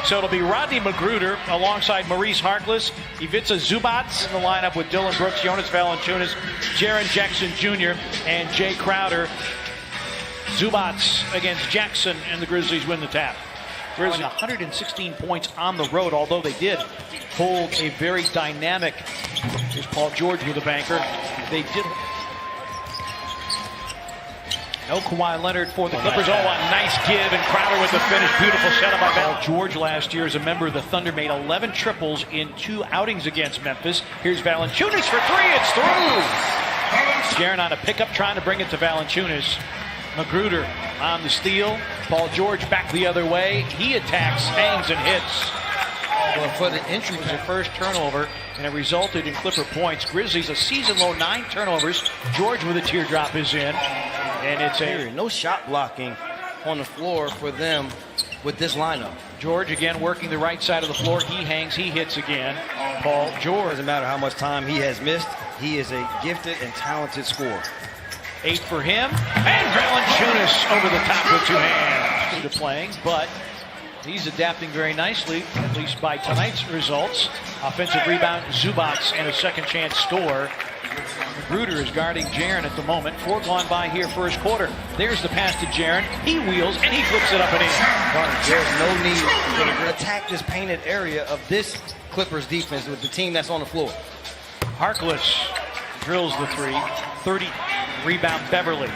So it'll be Rodney Magruder alongside Maurice Harkless, Ivica Zubac in the lineup with Dylan Brooks, Jonas Valanciunas, Jaren Jackson Jr., and Jay Crowder. Zubac against Jackson, and the Grizzlies win the tap. Grizzlies 116 points on the road, although they did hold a very dynamic, here's Paul George with a banker. They did. No Kawhi Leonard for the Clippers. Oh, a nice give, and Crowder with the finish. Beautiful setup by Paul George last year as a member of the Thunder, made 11 triples in 2 outings against Memphis. Here's Valanciunas for 3. It's through. Jaren on a pickup trying to bring it to Valanciunas. Magruder on the steal. Paul George back the other way. He attacks, hangs, and hits. Well, for the entry was their first turnover, and it resulted in Clipper points. Grizzlies a season-low 9 turnovers. George with a teardrop is in, and it's a no shot blocking on the floor for them with this lineup. George again working the right side of the floor. He hangs, he hits again. Paul George. Doesn't matter how much time he has missed. He is a gifted and talented scorer. 8 for him, and Valanciunas over the top with 2 hands. To playing, but he's adapting very nicely, at least by tonight's results. Offensive rebound, Zubac, and a second chance score. Magruder is guarding Jaren at the moment. 4 gone by here first quarter. There's the pass to Jaren. He wheels, and he flips it up and in. There's no need to attack this painted area of this Clippers defense with the team that's on the floor. Harkless drills the 3. 30 rebound Beverly.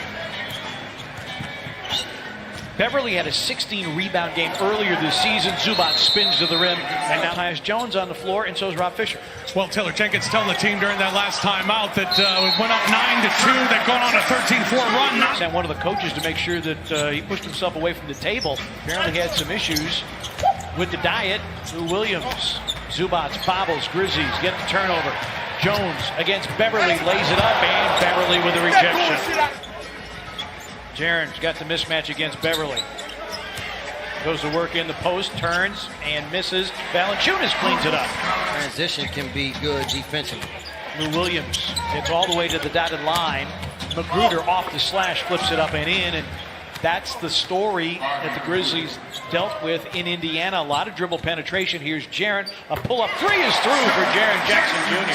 Beverly had a 16 rebound game earlier this season. Zubac spins to the rim, and now has Jones on the floor, and so is Rob Fisher. Well, Taylor Jenkins telling the team during that last timeout that it went up 9-2. They've gone on a 13-4 run. Sent one of the coaches to make sure that he pushed himself away from the table. Apparently had some issues with the diet. Lou Williams, Zubac bobbles. Grizzlies get the turnover. Jones against Beverly, lays it up, and Beverly with a rejection. Jaren's got the mismatch against Beverly. Goes to work in the post, turns, and misses. Valanciunas cleans it up. Transition can be good defensively. Lou Williams gets all the way to the dotted line. Magruder off the slash, flips it up and in, and that's the story that the Grizzlies dealt with in Indiana. A lot of dribble penetration. Here's Jaren. A pull-up 3 is through for Jaren Jackson Jr.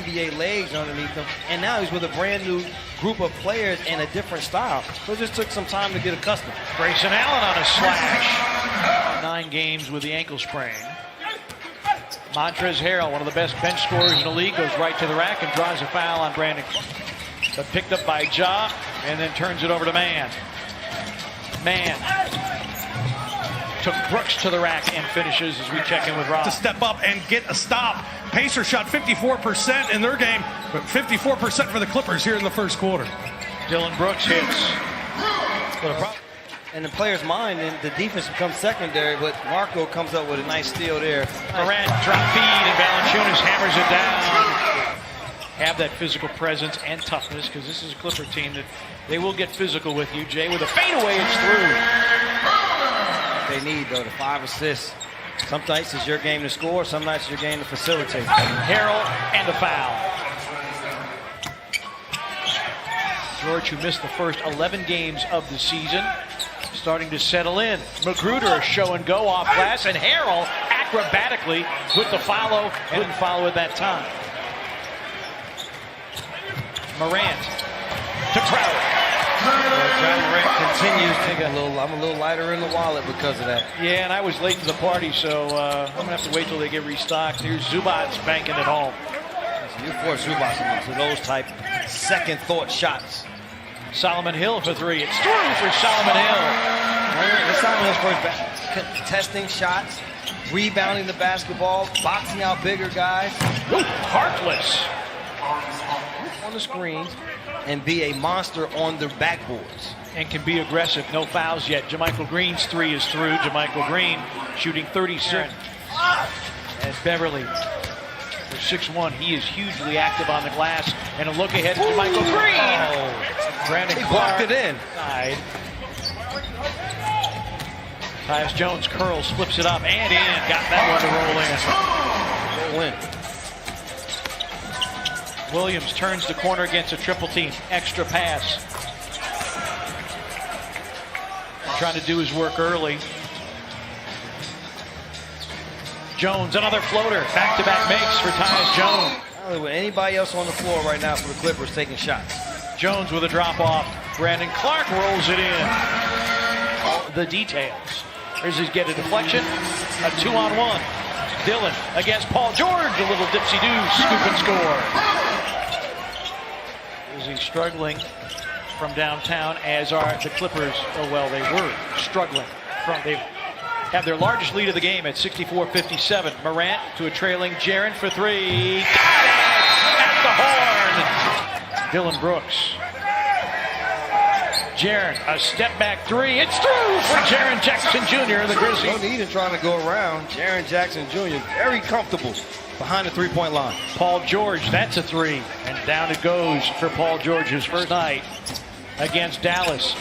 NBA legs underneath him, and now he's with a brand new group of players and a different style. So it just took some time to get accustomed. Grayson Allen on a slash. 9 games with the ankle sprain. Montrezl Harrell, one of the best bench scorers in the league, goes right to the rack and draws a foul on Brandon. But picked up by Ja, and then turns it over to Mann. Mann took Brooks to the rack and finishes as we check in with Rob. To step up and get a stop. Pacers shot 54% in their game, but 54% for the Clippers here in the first quarter. Dylan Brooks hits. In the player's mind, and the defense becomes secondary, but Marco comes up with a nice steal there. Morant drop feed, and Valanciunas hammers it down. Have that physical presence and toughness, because this is a Clipper team that they will get physical with you. Jay with a fadeaway, it's through. They need, though, the 5 assists. Some nights it's your game to score, some nights it's your game to facilitate. Harrell and the foul. George, who missed the first 11 games of the season, starting to settle in. Magruder, a show and go off glass, and Harrell acrobatically with the follow. Didn't follow at that time. Morant to Crowder. John Morant continues to get I'm a little lighter in the wallet because of that. Yeah, and I was late to the party, so I'm going to have to wait till they get restocked. Here's Zubac banking it home. So you force Zubac into those type second thought shots. Solomon Hill for 3. It's through for Solomon Hill. Solomon Hill's first back. Contesting shots, rebounding the basketball, boxing out bigger guys. Harkless on the screens and be a monster on the backboards. And can be aggressive. No fouls yet. JaMychal Green's 3 is through. JaMychal Green shooting 36. And Beverly for 6'1". He is hugely active on the glass. And a look ahead to JaMychal Green. Oh. Brandon he Clark blocked it in. Side. Tyus Jones curls, flips it up and in. Got that one to roll in. Roll in. Williams turns the corner against a triple team. Extra pass. Trying to do his work early. Jones, another floater. Back-to-back makes for Tyus Jones. I don't know with anybody else on the floor right now for the Clippers taking shots. Jones with a drop-off. Brandon Clark rolls it in. The details. Grizzlies get a deflection, a 2-on-1. Dillon against Paul George, a little dipsy-do, scoop and score. Grizzlies struggling from downtown, as are the Clippers. Oh, well, they were struggling. They have their largest lead of the game at 64-57. Morant to a trailing Jaren for three. Got it at the horn. Dillon Brooks. Jaren, a step back three. It's through for Jaren Jackson Jr. The Grizzlies. No need in trying to go around. Jaren Jackson Jr. very comfortable behind the three-point line. Paul George, that's a three. And down it goes for Paul George's first night against Dallas.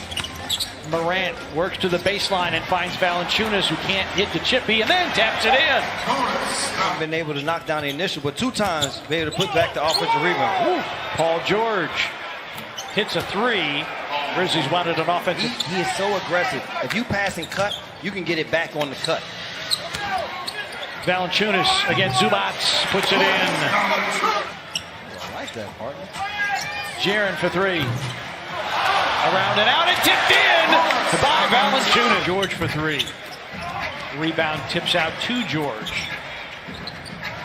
Morant works to the baseline and finds Valanciunas, who can't hit the chippy, and then taps it in. Haven't been able to knock down the initial, but 2 times be able to put back the offensive rebound. Ooh. Paul George hits a three. Grizzlies wanted an offensive. He is so aggressive. If you pass and cut, you can get it back on the cut. Valanciunas against Zubac, puts it in. I like that, partner. Jaren for three. Around and out, and tipped in by Valanciunas. George for three. Rebound tips out to George.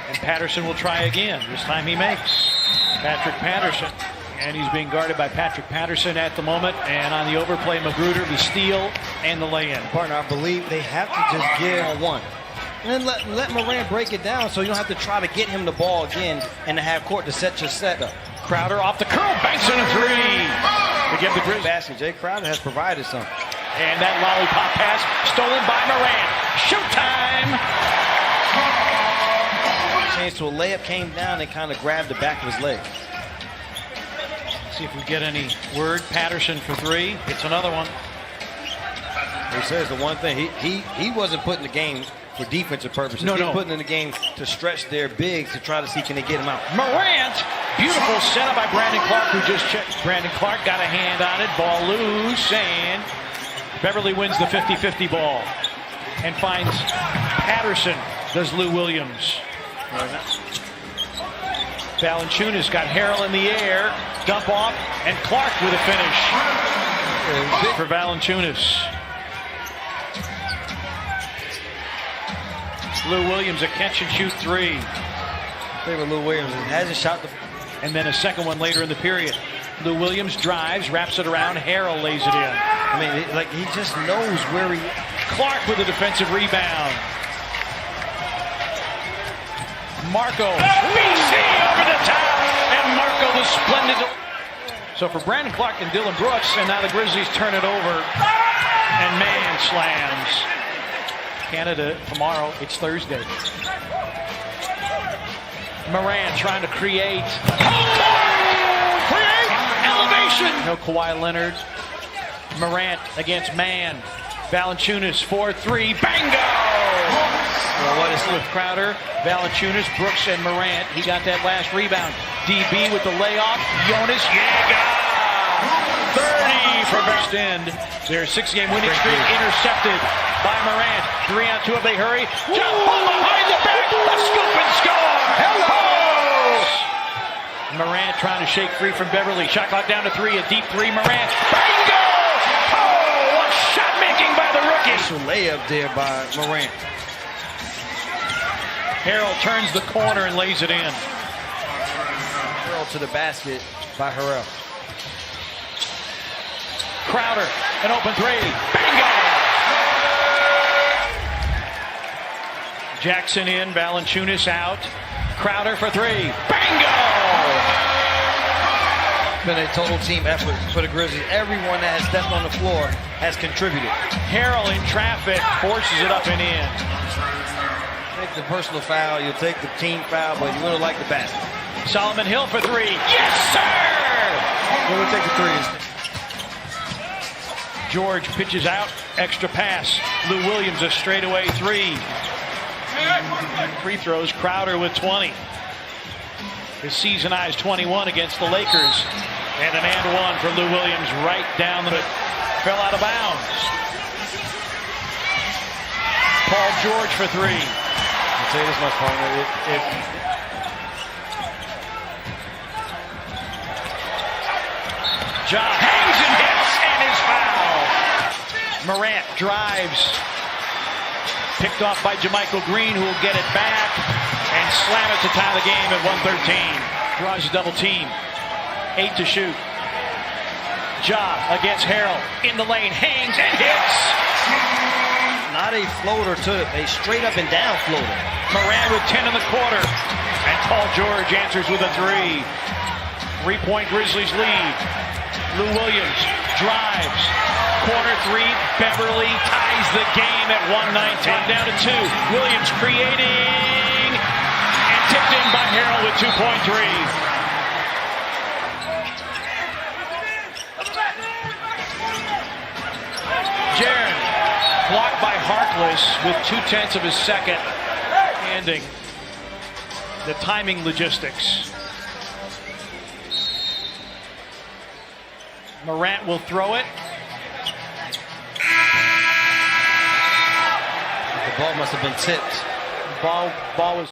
And Patterson will try again. This time he makes. Patrick Patterson. And he's being guarded by Patrick Patterson at the moment. And on the overplay, Magruder, the steal and the lay-in. Partner, I believe they have to just give one. And then let Morant break it down so you don't have to try to get him the ball again and to have court to set your setup. Crowder off the curl, banks in a three. To give the Grizzlies. Basket. Jay Crowder has provided something. And that lollipop pass stolen by Morant. Showtime! Chance to a layup, came down and kind of grabbed the back of his leg. See if we get any word. Patterson for three. It's another one. He says the one thing, he wasn't putting the game for defensive purposes. No. He was putting in the game to stretch their bigs to try to see can they get him out. Morant, beautiful setup by Brandon Clark, who just checked. Brandon Clark got a hand on it. Ball loose, and Beverly wins the 50-50 ball and finds Patterson. Does Lou Williams. Valanciunas got Harrell in the air. Dump off, and Clark with a finish for Valanciunas. Lou Williams, a catch-and-shoot three. Favorite Lou Williams hasn't shot the. And then a second one later in the period. Lou Williams drives, wraps it around. Harrell lays it in. I mean, like he just knows where he. Clark with a defensive rebound. Marco, BC over the top, and Marco the splendid. So for Brandon Clark and Dillon Brooks, and now the Grizzlies turn it over, and man slams. Canada tomorrow, it's Thursday. Morant trying to create. Create elevation. No Kawhi Leonard. Morant against man. Valanciunas 4-3. Bango! Well, what is with Crowder, Valanciunas, Brooks, and Morant? He got that last rebound. DB with the layoff. Jonas Jaeger. 30 from first end. Their 6-game winning streak intercepted by Morant. 3-on-2 if they hurry. Jump ball behind the back. A scoop and score. Hello! Morant trying to shake free from Beverly. Shot clock down to 3. A deep 3. Morant. Bingo! Oh, what shot making by the rookie. It's a layup there by Morant. Harrell turns the corner and lays it in. Harrell to the basket by Harrell. Crowder, an open three. Bingo! Jackson in, Valanciunas out. Crowder for three. Bingo! Been a total team effort for the Grizzlies. Everyone that has stepped on the floor has contributed. Harrell in traffic, forces it up and in. Take the personal foul, you'll take the team foul, but you really like the basket. Solomon Hill for three. Yes, sir! We'll take the threes. George pitches out, extra pass. Lou Williams a straightaway three. Free throws, Crowder with 20. His season-high's 21 against the Lakers. And an and one for Lou Williams right down the fell out of bounds. Paul George for three. I'll tell you this much, partner. Ja hangs and hits and is fouled. Morant drives. Picked off by JaMychal Green, who will get it back and slam it to tie the game at 1:13. Draws a double team. 8 to shoot. Ja against Harrell. In the lane. Hangs and hits. Not a floater to a straight up and down floater. Morant with 10 in the quarter. And Paul George answers with a 3. 3-point Grizzlies lead. Lou Williams drives. Corner 3. Beverly ties the game at 119. Down to 2. Williams creating. And tipped in by Harrell with 2.3. Jaren blocked by Harkless with 2/10 of his second. Ending the timing logistics. Morant will throw it. The ball must have been tipped. Ball was